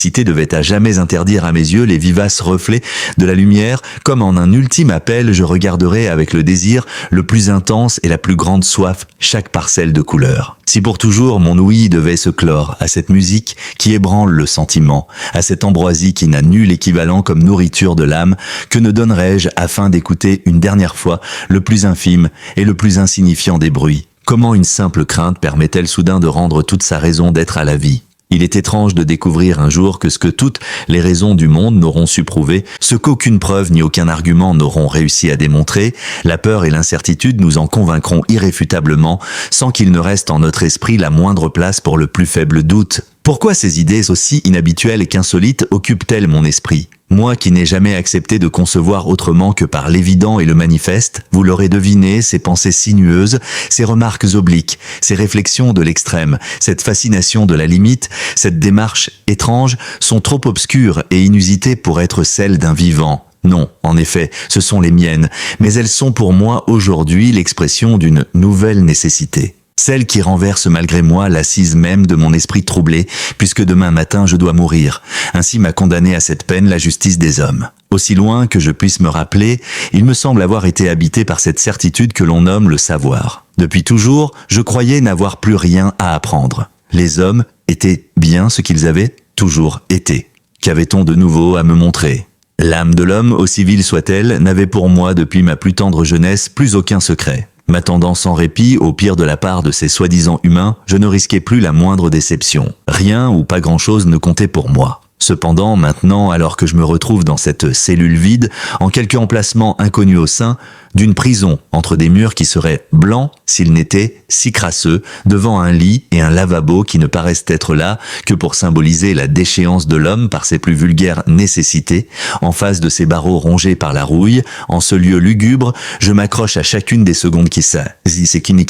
Cité devait à jamais interdire à mes yeux les vivaces reflets de la lumière, comme en un ultime appel je regarderai avec le désir le plus intense et la plus grande soif chaque parcelle de couleur. Si pour toujours mon ouïe devait se clore à cette musique qui ébranle le sentiment, à cette ambroisie qui n'a nul équivalent comme nourriture de l'âme, que ne donnerais-je afin d'écouter une dernière fois le plus infime et le plus insignifiant des bruits? Comment une simple crainte permet-elle soudain de rendre toute sa raison d'être à la vie? Il est étrange de découvrir un jour que ce que toutes les raisons du monde n'auront su prouver, ce qu'aucune preuve ni aucun argument n'auront réussi à démontrer, la peur et l'incertitude nous en convaincront irréfutablement, sans qu'il ne reste en notre esprit la moindre place pour le plus faible doute. Pourquoi ces idées aussi inhabituelles qu'insolites occupent-elles mon esprit? Moi qui n'ai jamais accepté de concevoir autrement que par l'évident et le manifeste, vous l'aurez deviné, ces pensées sinueuses, ces remarques obliques, ces réflexions de l'extrême, cette fascination de la limite, cette démarche étrange, sont trop obscures et inusitées pour être celles d'un vivant. Non, en effet, ce sont les miennes, mais elles sont pour moi aujourd'hui l'expression d'une nouvelle nécessité. Celle qui renverse malgré moi l'assise même de mon esprit troublé, puisque demain matin je dois mourir. Ainsi m'a condamné à cette peine la justice des hommes. Aussi loin que je puisse me rappeler, il me semble avoir été habité par cette certitude que l'on nomme le savoir. Depuis toujours, je croyais n'avoir plus rien à apprendre. Les hommes étaient bien ce qu'ils avaient toujours été. Qu'avait-on de nouveau à me montrer ? L'âme de l'homme, aussi vile soit-elle, n'avait pour moi depuis ma plus tendre jeunesse plus aucun secret. M'attendant sans répit au pire de la part de ces soi-disant humains, je ne risquais plus la moindre déception. Rien ou pas grand-chose ne comptait pour moi. Cependant, maintenant, alors que je me retrouve dans cette cellule vide, en quelque emplacement inconnu au sein d'une prison, entre des murs qui seraient blancs s'ils n'étaient si crasseux, devant un lit et un lavabo qui ne paraissent être là que pour symboliser la déchéance de l'homme par ses plus vulgaires nécessités, en face de ces barreaux rongés par la rouille, en ce lieu lugubre, je m'accroche à chacune des secondes qui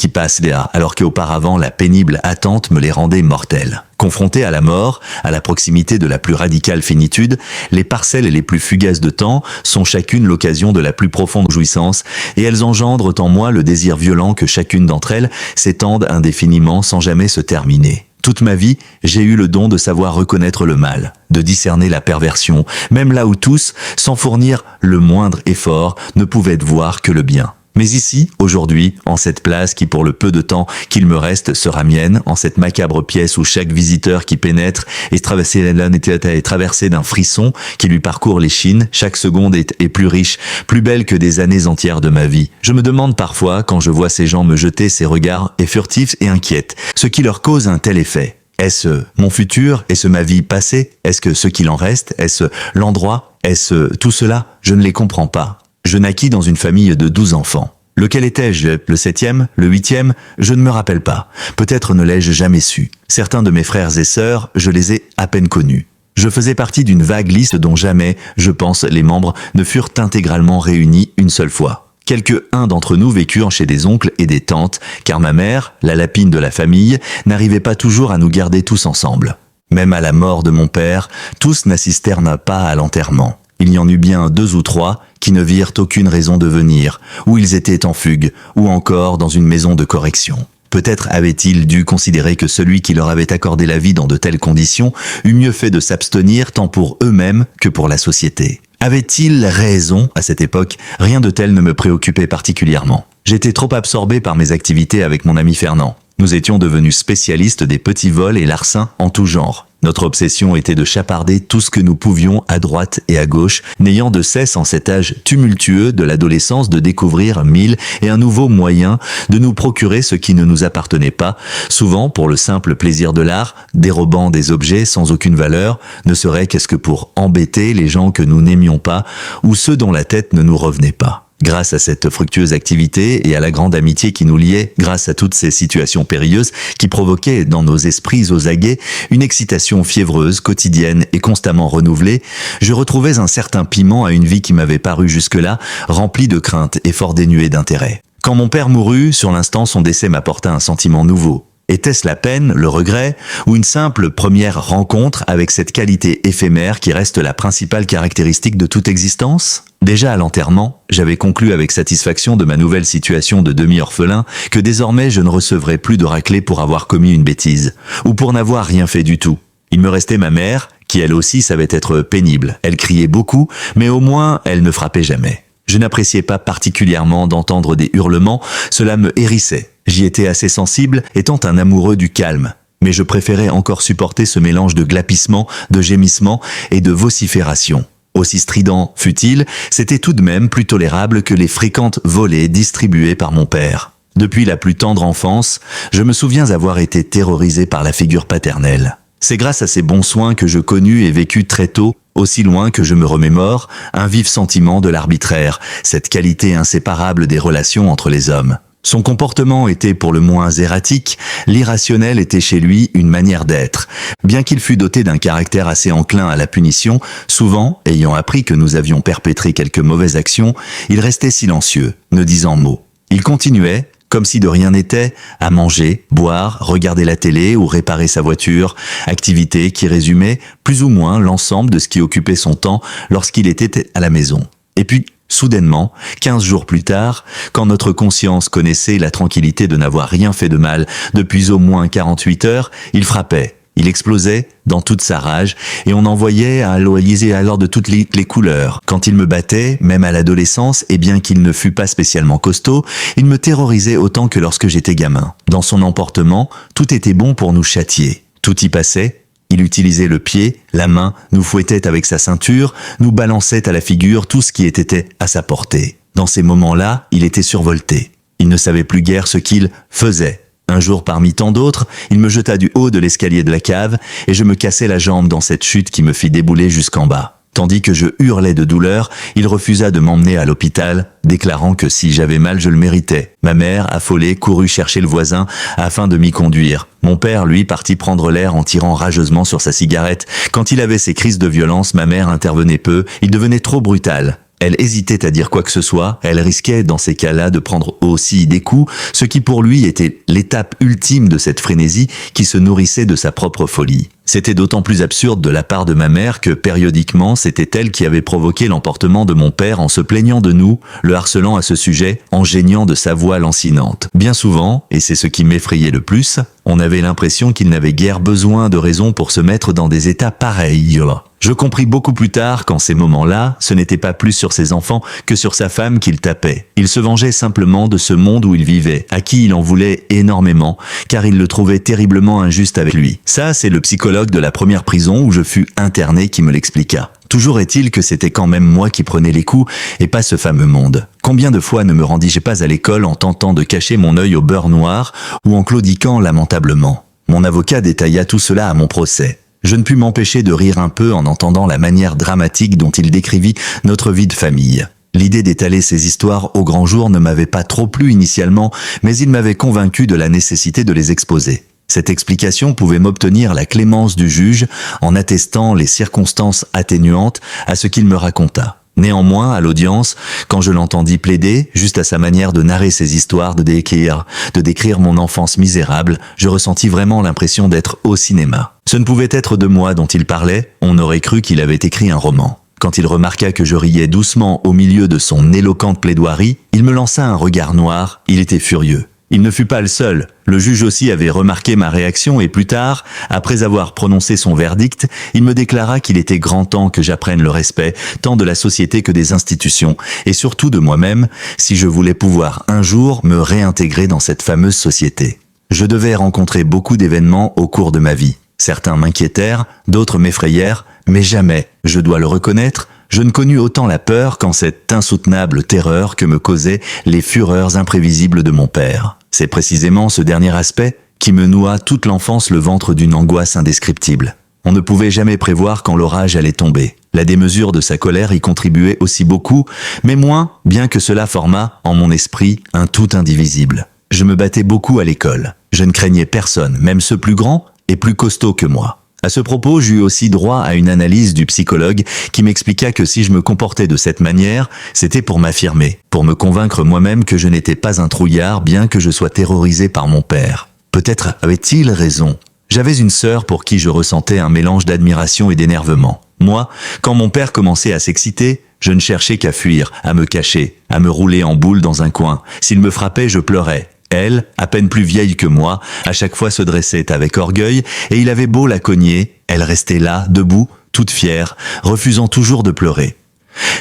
passent là, alors qu'auparavant la pénible attente me les rendait mortelles. Confronté à la mort, à la proximité de la plus radicale finitude, les parcelles les plus fugaces de temps sont chacune l'occasion de la plus profonde jouissance, et elles engendrent en moi le désir violent que chacune d'entre elles s'étende indéfiniment sans jamais se terminer. Toute ma vie, j'ai eu le don de savoir reconnaître le mal, de discerner la perversion, même là où tous, sans fournir le moindre effort, ne pouvaient voir que le bien. Mais ici, aujourd'hui, en cette place qui pour le peu de temps qu'il me reste sera mienne, en cette macabre pièce où chaque visiteur qui pénètre est traversé d'un frisson qui lui parcourt l'échine, chaque seconde est plus riche, plus belle que des années entières de ma vie. Je me demande parfois, quand je vois ces gens me jeter ces regards furtifs et inquiets, ce qui leur cause un tel effet. Est-ce mon futur? Est-ce ma vie passée? Est-ce que ce qu'il en reste? Est-ce l'endroit? Est-ce tout cela? Je ne les comprends pas. Je naquis dans une famille de 12 enfants. Lequel étais-je? Le 7e? Le 8e? Je ne me rappelle pas. Peut-être ne l'ai-je jamais su. Certains de mes frères et sœurs, je les ai à peine connus. Je faisais partie d'une vague liste dont jamais, je pense, les membres ne furent intégralement réunis une seule fois. Quelques-uns d'entre nous vécurent chez des oncles et des tantes, car ma mère, la lapine de la famille, n'arrivait pas toujours à nous garder tous ensemble. Même à la mort de mon père, tous n'assistèrent pas à l'enterrement. Il y en eut bien 2 ou 3 qui ne virent aucune raison de venir, ou ils étaient en fugue, ou encore dans une maison de correction. Peut-être avaient-ils dû considérer que celui qui leur avait accordé la vie dans de telles conditions eût mieux fait de s'abstenir tant pour eux-mêmes que pour la société. Avaient-ils raison à cette époque? Rien de tel ne me préoccupait particulièrement. J'étais trop absorbé par mes activités avec mon ami Fernand. Nous étions devenus spécialistes des petits vols et larcins en tout genre. Notre obsession était de chaparder tout ce que nous pouvions à droite et à gauche, n'ayant de cesse en cet âge tumultueux de l'adolescence de découvrir 1000 et un nouveau moyen de nous procurer ce qui ne nous appartenait pas, souvent pour le simple plaisir de l'art, dérobant des objets sans aucune valeur, ne serait qu'est-ce que pour embêter les gens que nous n'aimions pas ou ceux dont la tête ne nous revenait pas. Grâce à cette fructueuse activité et à la grande amitié qui nous liait, grâce à toutes ces situations périlleuses qui provoquaient dans nos esprits aux aguets une excitation fiévreuse, quotidienne et constamment renouvelée, je retrouvais un certain piment à une vie qui m'avait paru jusque-là remplie de crainte et fort dénuée d'intérêt. Quand mon père mourut, sur l'instant son décès m'apporta un sentiment nouveau. Était-ce la peine, le regret, ou une simple première rencontre avec cette qualité éphémère qui reste la principale caractéristique de toute existence? Déjà à l'enterrement, j'avais conclu avec satisfaction de ma nouvelle situation de demi-orphelin que désormais je ne recevrais plus de raclée pour avoir commis une bêtise, ou pour n'avoir rien fait du tout. Il me restait ma mère, qui elle aussi savait être pénible. Elle criait beaucoup, mais au moins elle ne frappait jamais. Je n'appréciais pas particulièrement d'entendre des hurlements, cela me hérissait. J'y étais assez sensible, étant un amoureux du calme. Mais je préférais encore supporter ce mélange de glapissements, de gémissements et de vociférations. Aussi strident fut-il, c'était tout de même plus tolérable que les fréquentes volées distribuées par mon père. Depuis la plus tendre enfance, je me souviens avoir été terrorisé par la figure paternelle. C'est grâce à ces bons soins que je connus et vécus très tôt, aussi loin que je me remémore, un vif sentiment de l'arbitraire, cette qualité inséparable des relations entre les hommes. Son comportement était pour le moins erratique, l'irrationnel était chez lui une manière d'être. Bien qu'il fût doté d'un caractère assez enclin à la punition, souvent, ayant appris que nous avions perpétré quelques mauvaises actions, il restait silencieux, ne disant mot. Il continuait, comme si de rien n'était, à manger, boire, regarder la télé ou réparer sa voiture, activité qui résumait plus ou moins l'ensemble de ce qui occupait son temps lorsqu'il était à la maison. Et puis, soudainement, 15 jours plus tard, quand notre conscience connaissait la tranquillité de n'avoir rien fait de mal depuis au moins 48 heures, il frappait. Il explosait dans toute sa rage et on en voyait à Aloïsé alors de toutes les couleurs. Quand il me battait, même à l'adolescence, et bien qu'il ne fût pas spécialement costaud, il me terrorisait autant que lorsque j'étais gamin. Dans son emportement, tout était bon pour nous châtier. Tout y passait. Il utilisait le pied, la main, nous fouettait avec sa ceinture, nous balançait à la figure tout ce qui était à sa portée. Dans ces moments-là, il était survolté. Il ne savait plus guère ce qu'il faisait. Un jour parmi tant d'autres, il me jeta du haut de l'escalier de la cave et je me cassai la jambe dans cette chute qui me fit débouler jusqu'en bas. Tandis que je hurlais de douleur, il refusa de m'emmener à l'hôpital, déclarant que si j'avais mal, je le méritais. Ma mère, affolée, courut chercher le voisin afin de m'y conduire. Mon père, lui, partit prendre l'air en tirant rageusement sur sa cigarette. Quand il avait ses crises de violence, ma mère intervenait peu, il devenait trop brutal. Elle hésitait à dire quoi que ce soit, elle risquait dans ces cas-là de prendre aussi des coups, ce qui pour lui était l'étape ultime de cette frénésie qui se nourrissait de sa propre folie. C'était d'autant plus absurde de la part de ma mère que, périodiquement, c'était elle qui avait provoqué l'emportement de mon père en se plaignant de nous, le harcelant à ce sujet, en geignant de sa voix lancinante. Bien souvent, et c'est ce qui m'effrayait le plus, on avait l'impression qu'il n'avait guère besoin de raison pour se mettre dans des états pareils. Je compris beaucoup plus tard qu'en ces moments-là, ce n'était pas plus sur ses enfants que sur sa femme qu'il tapait. Il se vengeait simplement de ce monde où il vivait, à qui il en voulait énormément, car il le trouvait terriblement injuste avec lui. Ça, c'est le psychologue de la première prison où je fus interné qui me l'expliqua. Toujours est-il que c'était quand même moi qui prenais les coups et pas ce fameux monde. Combien de fois ne me rendis-je pas à l'école en tentant de cacher mon œil au beurre noir ou en claudiquant lamentablement. Mon avocat détailla tout cela à mon procès. Je ne pus m'empêcher de rire un peu en entendant la manière dramatique dont il décrivit notre vie de famille. L'idée d'étaler ces histoires au grand jour ne m'avait pas trop plu initialement, mais il m'avait convaincu de la nécessité de les exposer. Cette explication pouvait m'obtenir la clémence du juge en attestant les circonstances atténuantes à ce qu'il me raconta. Néanmoins, à l'audience, quand je l'entendis plaider, juste à sa manière de narrer ses histoires, de décrire mon enfance misérable, je ressentis vraiment l'impression d'être au cinéma. Ce ne pouvait être de moi dont il parlait, on aurait cru qu'il avait écrit un roman. Quand il remarqua que je riais doucement au milieu de son éloquente plaidoirie, il me lança un regard noir, il était furieux. Il ne fut pas le seul. Le juge aussi avait remarqué ma réaction et plus tard, après avoir prononcé son verdict, il me déclara qu'il était grand temps que j'apprenne le respect, tant de la société que des institutions, et surtout de moi-même, si je voulais pouvoir un jour me réintégrer dans cette fameuse société. Je devais rencontrer beaucoup d'événements au cours de ma vie. Certains m'inquiétèrent, d'autres m'effrayèrent, mais jamais, je dois le reconnaître, je ne connus autant la peur qu'en cette insoutenable terreur que me causaient les fureurs imprévisibles de mon père. C'est précisément ce dernier aspect qui me noua toute l'enfance le ventre d'une angoisse indescriptible. On ne pouvait jamais prévoir quand l'orage allait tomber. La démesure de sa colère y contribuait aussi beaucoup, mais moins, bien que cela formât, en mon esprit, un tout indivisible. Je me battais beaucoup à l'école. Je ne craignais personne, même ceux plus grands et plus costauds que moi. À ce propos, j'eus aussi droit à une analyse du psychologue qui m'expliqua que si je me comportais de cette manière, c'était pour m'affirmer, pour me convaincre moi-même que je n'étais pas un trouillard bien que je sois terrorisé par mon père. Peut-être avait-il raison. J'avais une sœur pour qui je ressentais un mélange d'admiration et d'énervement. Moi, quand mon père commençait à s'exciter, je ne cherchais qu'à fuir, à me cacher, à me rouler en boule dans un coin. S'il me frappait, je pleurais. Elle, à peine plus vieille que moi, à chaque fois se dressait avec orgueil, et il avait beau la cogner, elle restait là, debout, toute fière, refusant toujours de pleurer.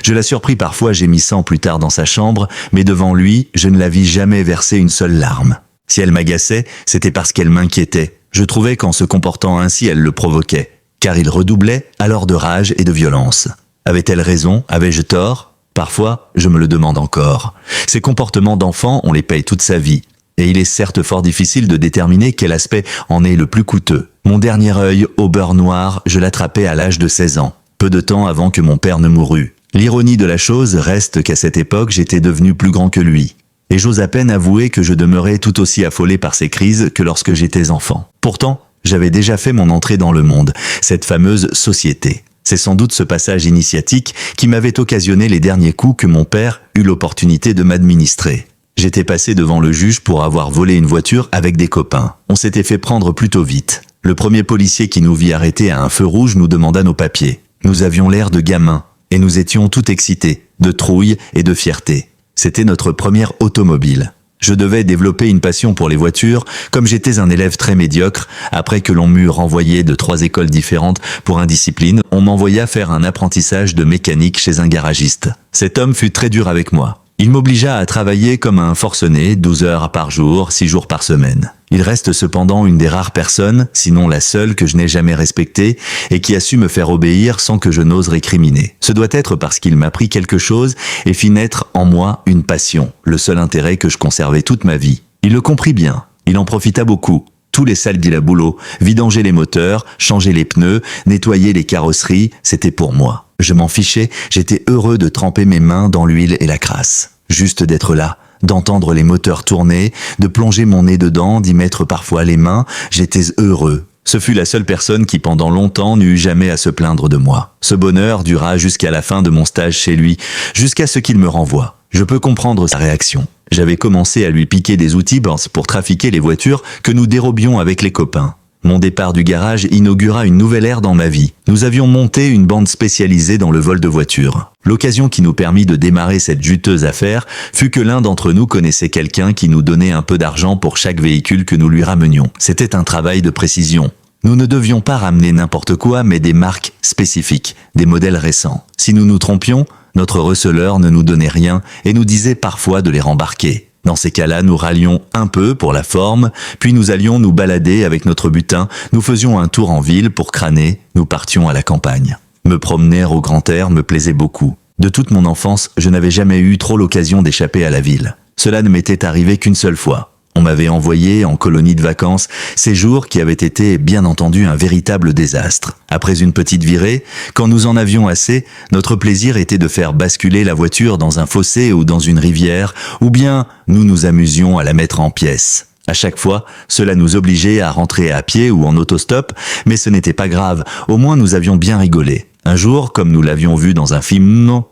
Je la surpris parfois gémissant plus tard dans sa chambre, mais devant lui, je ne la vis jamais verser une seule larme. Si elle m'agaçait, c'était parce qu'elle m'inquiétait. Je trouvais qu'en se comportant ainsi, elle le provoquait, car il redoublait alors de rage et de violence. Avait-elle raison? Avais-je tort? Parfois, je me le demande encore. Ces comportements d'enfant, on les paye toute sa vie. Et il est certes fort difficile de déterminer quel aspect en est le plus coûteux. Mon dernier œil, au beurre noir, je l'attrapais à l'âge de 16 ans, peu de temps avant que mon père ne mourût. L'ironie de la chose reste qu'à cette époque, j'étais devenu plus grand que lui. Et j'ose à peine avouer que je demeurais tout aussi affolé par ces crises que lorsque j'étais enfant. Pourtant, j'avais déjà fait mon entrée dans le monde, cette fameuse société. C'est sans doute ce passage initiatique qui m'avait occasionné les derniers coups que mon père eut l'opportunité de m'administrer. J'étais passé devant le juge pour avoir volé une voiture avec des copains. On s'était fait prendre plutôt vite. Le premier policier qui nous vit arrêter à un feu rouge nous demanda nos papiers. Nous avions l'air de gamins, et nous étions tout excités, de trouille et de fierté. C'était notre première automobile. Je devais développer une passion pour les voitures, comme j'étais un élève très médiocre. Après que l'on m'eut renvoyé de 3 écoles différentes pour indiscipline, on m'envoya faire un apprentissage de mécanique chez un garagiste. Cet homme fut très dur avec moi. Il m'obligea à travailler comme un forcené, 12 heures par jour, 6 jours par semaine. Il reste cependant une des rares personnes, sinon la seule que je n'ai jamais respectée, et qui a su me faire obéir sans que je n'ose récriminer. Ce doit être parce qu'il m'apprit quelque chose et fit naître en moi une passion, le seul intérêt que je conservais toute ma vie. Il le comprit bien, il en profita beaucoup. Tous les sales dilaboulots, vidanger les moteurs, changer les pneus, nettoyer les carrosseries, c'était pour moi. Je m'en fichais, j'étais heureux de tremper mes mains dans l'huile et la crasse. Juste d'être là, d'entendre les moteurs tourner, de plonger mon nez dedans, d'y mettre parfois les mains, j'étais heureux. Ce fut la seule personne qui pendant longtemps n'eut jamais à se plaindre de moi. Ce bonheur dura jusqu'à la fin de mon stage chez lui, jusqu'à ce qu'il me renvoie. Je peux comprendre sa réaction. J'avais commencé à lui piquer des outils pour trafiquer les voitures que nous dérobions avec les copains. Mon départ du garage inaugura une nouvelle ère dans ma vie. Nous avions monté une bande spécialisée dans le vol de voitures. L'occasion qui nous permit de démarrer cette juteuse affaire fut que l'un d'entre nous connaissait quelqu'un qui nous donnait un peu d'argent pour chaque véhicule que nous lui ramenions. C'était un travail de précision. Nous ne devions pas ramener n'importe quoi, mais des marques spécifiques, des modèles récents. Si nous nous trompions, notre receleur ne nous donnait rien et nous disait parfois de les rembarquer. Dans ces cas-là, nous râlions un peu pour la forme, puis nous allions nous balader avec notre butin, nous faisions un tour en ville pour crâner, nous partions à la campagne. Me promener au grand air me plaisait beaucoup. De toute mon enfance, je n'avais jamais eu trop l'occasion d'échapper à la ville. Cela ne m'était arrivé qu'une seule fois. On m'avait envoyé en colonie de vacances, séjour qui avait été bien entendu un véritable désastre. Après une petite virée, quand nous en avions assez, notre plaisir était de faire basculer la voiture dans un fossé ou dans une rivière, ou bien nous nous amusions à la mettre en pièces. À chaque fois, cela nous obligeait à rentrer à pied ou en autostop, mais ce n'était pas grave, au moins nous avions bien rigolé. Un jour, comme nous l'avions vu dans un film,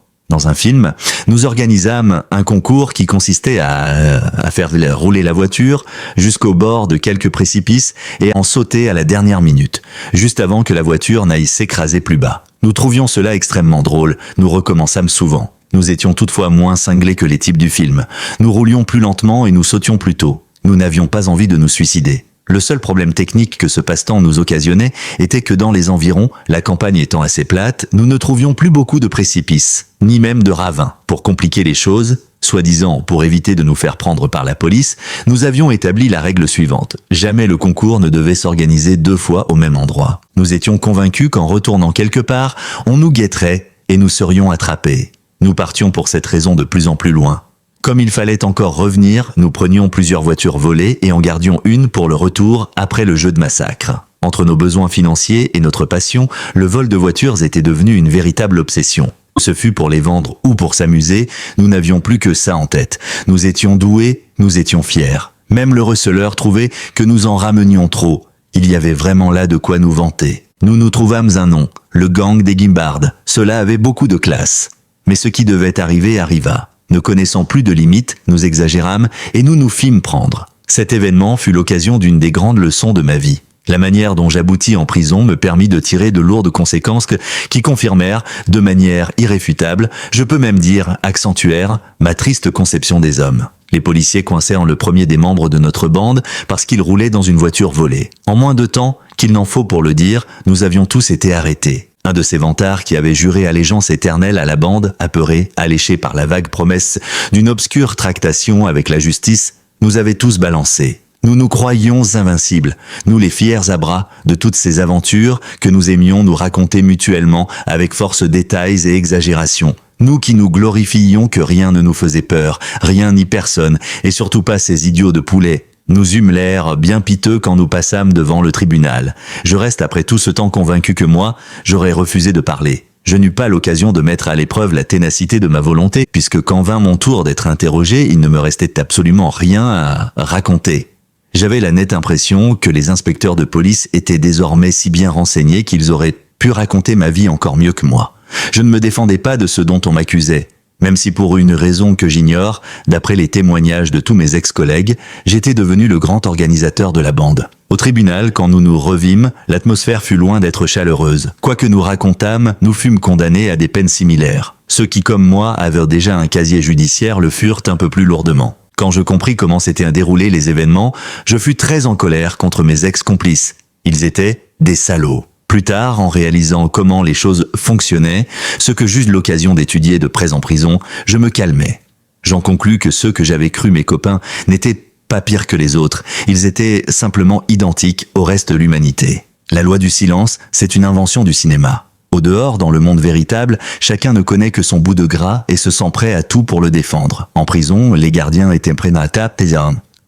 nous organisâmes un concours qui consistait à faire rouler la voiture jusqu'au bord de quelques précipices et en sauter à la dernière minute, juste avant que la voiture n'aille s'écraser plus bas. Nous trouvions cela extrêmement drôle, nous recommençâmes souvent. Nous étions toutefois moins cinglés que les types du film. Nous roulions plus lentement et nous sautions plus tôt. Nous n'avions pas envie de nous suicider. Le seul problème technique que ce passe-temps nous occasionnait était que dans les environs, la campagne étant assez plate, nous ne trouvions plus beaucoup de précipices, ni même de ravins. Pour compliquer les choses, soi-disant pour éviter de nous faire prendre par la police, nous avions établi la règle suivante. Jamais le concours ne devait s'organiser 2 fois au même endroit. Nous étions convaincus qu'en retournant quelque part, on nous guetterait et nous serions attrapés. Nous partions pour cette raison de plus en plus loin. Comme il fallait encore revenir, nous prenions plusieurs voitures volées et en gardions une pour le retour après le jeu de massacre. Entre nos besoins financiers et notre passion, le vol de voitures était devenu une véritable obsession. Ce fut pour les vendre ou pour s'amuser, nous n'avions plus que ça en tête. Nous étions doués, nous étions fiers. Même le receleur trouvait que nous en ramenions trop. Il y avait vraiment là de quoi nous vanter. Nous nous trouvâmes un nom, le gang des guimbardes. Cela avait beaucoup de classe. Mais ce qui devait arriver arriva. Ne connaissant plus de limites, nous exagérâmes et nous nous fîmes prendre. Cet événement fut l'occasion d'une des grandes leçons de ma vie. La manière dont j'aboutis en prison me permit de tirer de lourdes conséquences qui confirmèrent, de manière irréfutable, je peux même dire accentuèrent, ma triste conception des hommes. Les policiers coincèrent le premier des membres de notre bande parce qu'il roulait dans une voiture volée. En moins de temps qu'il n'en faut pour le dire, nous avions tous été arrêtés. Un de ces vantards qui avait juré allégeance éternelle à la bande, apeuré, alléché par la vague promesse d'une obscure tractation avec la justice, nous avait tous balancés. Nous nous croyions invincibles, nous les fiers à bras de toutes ces aventures que nous aimions nous raconter mutuellement avec force détails et exagérations. Nous qui nous glorifiions que rien ne nous faisait peur, rien ni personne, et surtout pas ces idiots de poulets. Nous eûmes l'air bien piteux quand nous passâmes devant le tribunal. Je reste après tout ce temps convaincu que moi, j'aurais refusé de parler. Je n'eus pas l'occasion de mettre à l'épreuve la ténacité de ma volonté, puisque quand vint mon tour d'être interrogé, il ne me restait absolument rien à raconter. J'avais la nette impression que les inspecteurs de police étaient désormais si bien renseignés qu'ils auraient pu raconter ma vie encore mieux que moi. Je ne me défendais pas de ce dont on m'accusait, même si pour une raison que j'ignore, d'après les témoignages de tous mes ex-collègues, j'étais devenu le grand organisateur de la bande. Au tribunal, quand nous nous revîmes, l'atmosphère fut loin d'être chaleureuse. Quoi que nous racontâmes, nous fûmes condamnés à des peines similaires. Ceux qui, comme moi, avaient déjà un casier judiciaire le furent un peu plus lourdement. Quand je compris comment s'étaient déroulés les événements, je fus très en colère contre mes ex-complices. Ils étaient des salauds. Plus tard, en réalisant comment les choses fonctionnaient, ce que j'eus l'occasion d'étudier de près en prison, je me calmais. J'en conclus que ceux que j'avais crus mes copains n'étaient pas pires que les autres, ils étaient simplement identiques au reste de l'humanité. La loi du silence, c'est une invention du cinéma. Au dehors, dans le monde véritable, chacun ne connaît que son bout de gras et se sent prêt à tout pour le défendre. En prison, les gardiens étaient prêts à taper.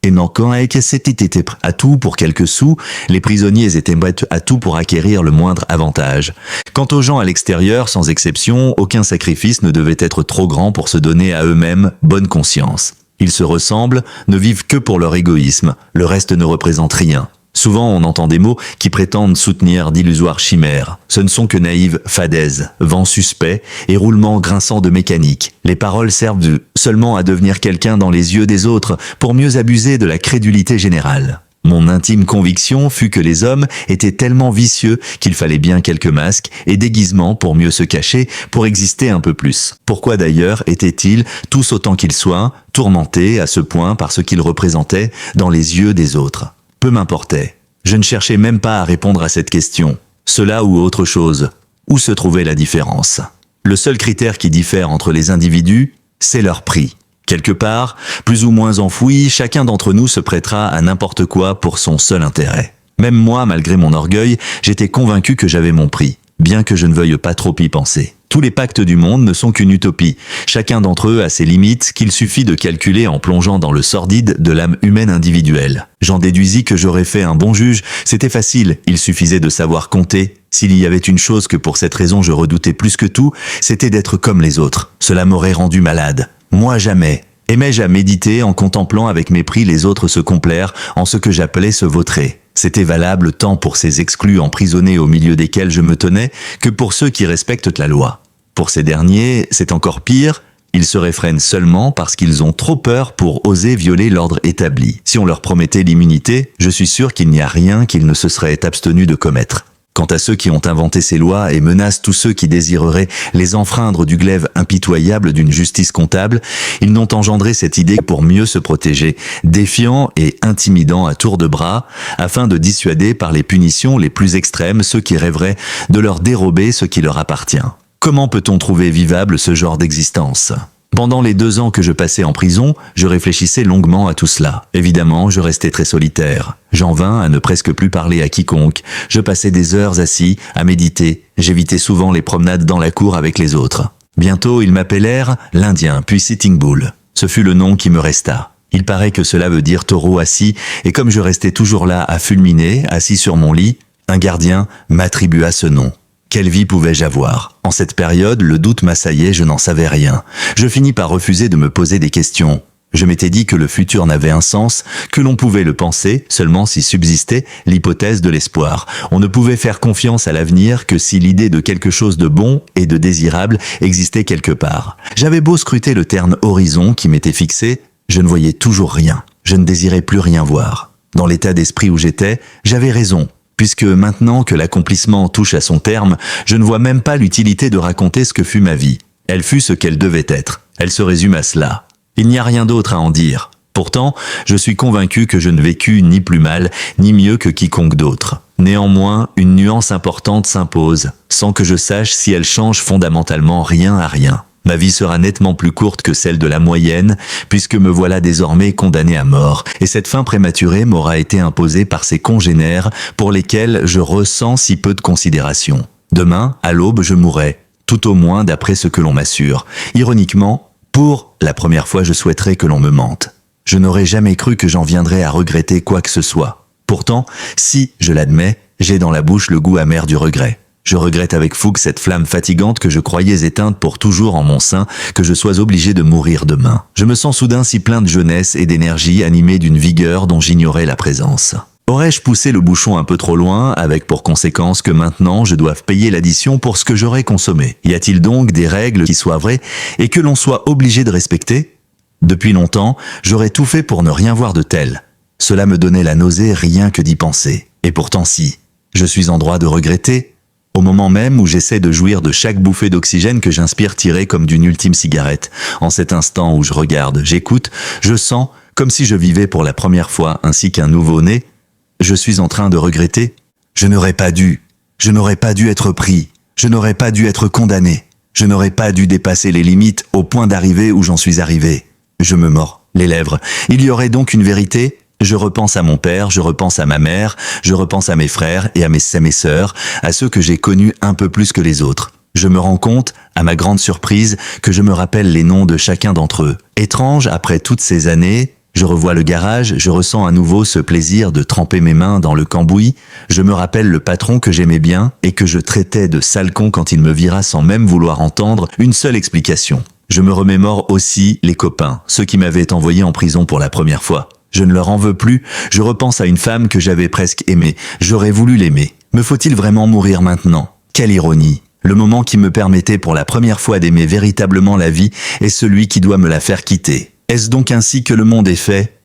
Et non, quand c'était à tout pour quelques sous, les prisonniers étaient prêts à tout pour acquérir le moindre avantage. Quant aux gens à l'extérieur, sans exception, aucun sacrifice ne devait être trop grand pour se donner à eux-mêmes bonne conscience. Ils se ressemblent, ne vivent que pour leur égoïsme, le reste ne représente rien. Souvent, on entend des mots qui prétendent soutenir d'illusoires chimères. Ce ne sont que naïves fadaises, vents suspects et roulements grinçants de mécanique. Les paroles servent seulement à devenir quelqu'un dans les yeux des autres pour mieux abuser de la crédulité générale. Mon intime conviction fut que les hommes étaient tellement vicieux qu'il fallait bien quelques masques et déguisements pour mieux se cacher, pour exister un peu plus. Pourquoi d'ailleurs étaient-ils, tous autant qu'ils soient, tourmentés à ce point par ce qu'ils représentaient dans les yeux des autres ? Peu m'importait. Je ne cherchais même pas à répondre à cette question. Cela ou autre chose. Où se trouvait la différence ? Le seul critère qui diffère entre les individus, c'est leur prix. Quelque part, plus ou moins enfoui, chacun d'entre nous se prêtera à n'importe quoi pour son seul intérêt. Même moi, malgré mon orgueil, j'étais convaincu que j'avais mon prix, bien que je ne veuille pas trop y penser. Tous les pactes du monde ne sont qu'une utopie. Chacun d'entre eux a ses limites qu'il suffit de calculer en plongeant dans le sordide de l'âme humaine individuelle. J'en déduisis que j'aurais fait un bon juge. C'était facile, il suffisait de savoir compter. S'il y avait une chose que pour cette raison je redoutais plus que tout, c'était d'être comme les autres. Cela m'aurait rendu malade. Moi jamais. Aimais-je à méditer en contemplant avec mépris les autres se complaire en ce que j'appelais se vautrer. C'était valable tant pour ces exclus emprisonnés au milieu desquels je me tenais que pour ceux qui respectent la loi. Pour ces derniers, c'est encore pire, ils se réfrènent seulement parce qu'ils ont trop peur pour oser violer l'ordre établi. Si on leur promettait l'immunité, je suis sûr qu'il n'y a rien qu'ils ne se seraient abstenus de commettre. Quant à ceux qui ont inventé ces lois et menacent tous ceux qui désireraient les enfreindre du glaive impitoyable d'une justice comptable, ils n'ont engendré cette idée pour mieux se protéger, défiant et intimidant à tour de bras, afin de dissuader par les punitions les plus extrêmes ceux qui rêveraient de leur dérober ce qui leur appartient. Comment peut-on trouver vivable ce genre d'existence ? Pendant les 2 ans que je passais en prison, je réfléchissais longuement à tout cela. Évidemment, je restais très solitaire. J'en vins à ne presque plus parler à quiconque. Je passais des heures assis, à méditer. J'évitais souvent les promenades dans la cour avec les autres. Bientôt, ils m'appelèrent l'Indien, puis Sitting Bull. Ce fut le nom qui me resta. Il paraît que cela veut dire taureau assis, et comme je restais toujours là à fulminer, assis sur mon lit, un gardien m'attribua ce nom. Quelle vie pouvais-je avoir ? En cette période, le doute m'assaillait, je n'en savais rien. Je finis par refuser de me poser des questions. Je m'étais dit que le futur n'avait un sens, que l'on pouvait le penser, seulement si subsistait l'hypothèse de l'espoir. On ne pouvait faire confiance à l'avenir que si l'idée de quelque chose de bon et de désirable existait quelque part. J'avais beau scruter le terne horizon qui m'était fixé, je ne voyais toujours rien. Je ne désirais plus rien voir. Dans l'état d'esprit où j'étais, j'avais raison. Puisque maintenant que l'accomplissement touche à son terme, je ne vois même pas l'utilité de raconter ce que fut ma vie. Elle fut ce qu'elle devait être. Elle se résume à cela. Il n'y a rien d'autre à en dire. Pourtant, je suis convaincu que je ne vécus ni plus mal, ni mieux que quiconque d'autre. Néanmoins, une nuance importante s'impose, sans que je sache si elle change fondamentalement rien à rien. Ma vie sera nettement plus courte que celle de la moyenne, puisque me voilà désormais condamné à mort, et cette fin prématurée m'aura été imposée par ces congénères pour lesquels je ressens si peu de considération. Demain, à l'aube, je mourrai, tout au moins d'après ce que l'on m'assure. Ironiquement, pour la première fois, je souhaiterais que l'on me mente. Je n'aurais jamais cru que j'en viendrais à regretter quoi que ce soit. Pourtant, si, je l'admets, j'ai dans la bouche le goût amer du regret. Je regrette avec fougue cette flamme fatigante que je croyais éteinte pour toujours en mon sein, que je sois obligé de mourir demain. Je me sens soudain si plein de jeunesse et d'énergie, animé d'une vigueur dont j'ignorais la présence. Aurais-je poussé le bouchon un peu trop loin, avec pour conséquence que maintenant je doive payer l'addition pour ce que j'aurais consommé? Y a-t-il donc des règles qui soient vraies et que l'on soit obligé de respecter? Depuis longtemps, j'aurais tout fait pour ne rien voir de tel. Cela me donnait la nausée rien que d'y penser. Et pourtant si, je suis en droit de regretter, au moment même où j'essaie de jouir de chaque bouffée d'oxygène que j'inspire tirée comme d'une ultime cigarette. En cet instant où je regarde, j'écoute, je sens, comme si je vivais pour la première fois ainsi qu'un nouveau-né, je suis en train de regretter. Je n'aurais pas dû être pris, je n'aurais pas dû être condamné, je n'aurais pas dû dépasser les limites au point d'arriver où j'en suis arrivé. Je me mords les lèvres. Il y aurait donc une vérité? Je repense à mon père, je repense à ma mère, je repense à mes frères et à mes sœurs, à ceux que j'ai connus un peu plus que les autres. Je me rends compte, à ma grande surprise, que je me rappelle les noms de chacun d'entre eux. Étrange, après toutes ces années, je revois le garage, je ressens à nouveau ce plaisir de tremper mes mains dans le cambouis, je me rappelle le patron que j'aimais bien et que je traitais de sale con quand il me vira sans même vouloir entendre une seule explication. Je me remémore aussi les copains, ceux qui m'avaient envoyé en prison pour la première fois. Je ne leur en veux plus, je repense à une femme que j'avais presque aimée, j'aurais voulu l'aimer. Me faut-il vraiment mourir maintenant? Quelle ironie! Le moment qui me permettait pour la première fois d'aimer véritablement la vie est celui qui doit me la faire quitter. Est-ce donc ainsi que le monde est fait?